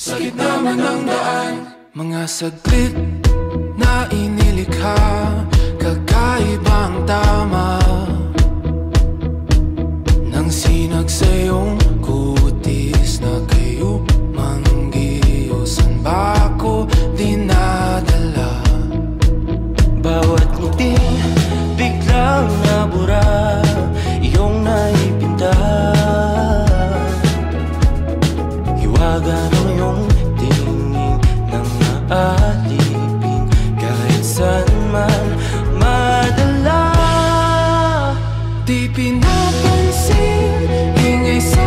Sa gitna man ng daan, mga saglit na inilikha, kakaibang tama nang sinag sa iyong kutis na kayo manggiyosan ba ako dinadala? Bawat ngiti biglang nabura, iyong naipinta. Hiwaga ng iyong tingin nang naalipin, kahit saan man madala. Di pinapansin, ingay sa